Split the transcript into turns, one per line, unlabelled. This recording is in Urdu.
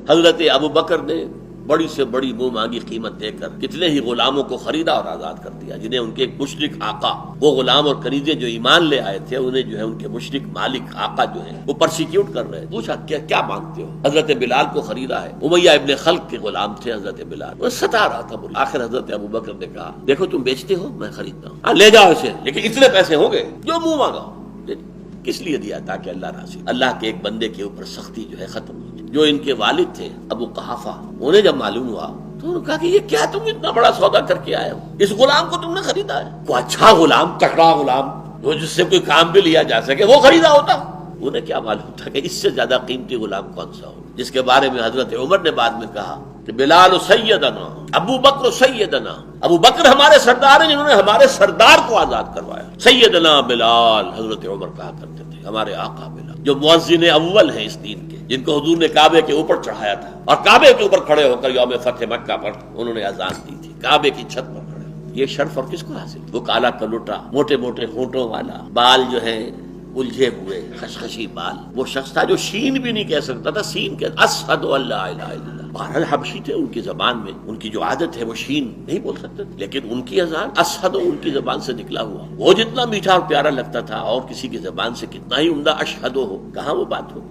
حضرت ابو بکر نے بڑی سے بڑی منہ مانگی قیمت دے کر کتنے ہی غلاموں کو خریدا اور آزاد کر دیا، جنہیں ان کے ایک مشرک آقا، وہ غلام اور کنیزیں جو ایمان لے آئے تھے، انہیں جو ہے ان کے مشرک مالک آقا جو ہے وہ پرسیکیوٹ کر رہے ہیں۔ پوچھا کیا مانگتے ہو؟ حضرت بلال کو خریدا ہے، امیہ ابن خلق کے غلام تھے حضرت بلال، وہ ستا رہا تھا۔ آخر حضرت ابو بکر نے کہا دیکھو تم بیچتے ہو، میں خریدتا ہوں، لے جاؤ اسے، لیکن اتنے پیسے ہوں گے جو منہ مانگا۔ کس لیے دیا؟ تاکہ اللہ راضی، اللہ کے ایک بندے کے اوپر سختی جو ہے ختم ہو جائے۔ جو ان کے والد تھے ابو قحافہ، انہیں جب معلوم ہوا تو انہوں نے کہا کہ یہ کیا تم اتنا بڑا سودا کر کے آئے ہو، اس غلام کو تم نے خریدا ہے؟ کوئی اچھا غلام، تکڑا غلام، جو جس سے کوئی کام بھی لیا جا سکے، وہ خریدا ہوتا۔ انہیں کیا معلوم تھا کہ اس سے زیادہ قیمتی غلام کون سا ہو، جس کے بارے میں حضرت عمر نے بعد میں کہا کہ بلال سیدنا، ابو بکر سیدنا، ابو بکر ہمارے سردار ہیں جنہوں نے ہمارے سردار کو آزاد کروایا۔ سیدنا بلال، حضرت عمر کہا کرتے تھے ہمارے آقا بلال، جو مؤذن اول ہیں اس دین کے، جن کو حضور نے کعبے کے اوپر چڑھایا تھا اور کعبے کے اوپر کھڑے ہو کر یوم فتح مکہ پر انہوں نے اذان دی تھی، کعبے کی چھت پر کھڑے۔ یہ شرف اور کس کو حاصل؟ وہ کالا کلوٹا، موٹے موٹے ہونٹوں والا، بال جو ہے الجھے ہوئے، خشخشی بال، وہ شخص تھا جو شین بھی نہیں کہہ سکتا تھا، سین کہ اشہد ان لا الہ الا اللہ۔ بہرحال حبشی تھے، ان کی زبان میں ان کی جو عادت ہے وہ شین نہیں بول سکتے تھے، لیکن ان کی اذان اشہد ان کی زبان سے نکلا ہوا، وہ جتنا میٹھا اور پیارا لگتا تھا اور کسی کی زبان سے کتنا ہی عمدہ اشہد ہو، کہاں وہ بات ہو۔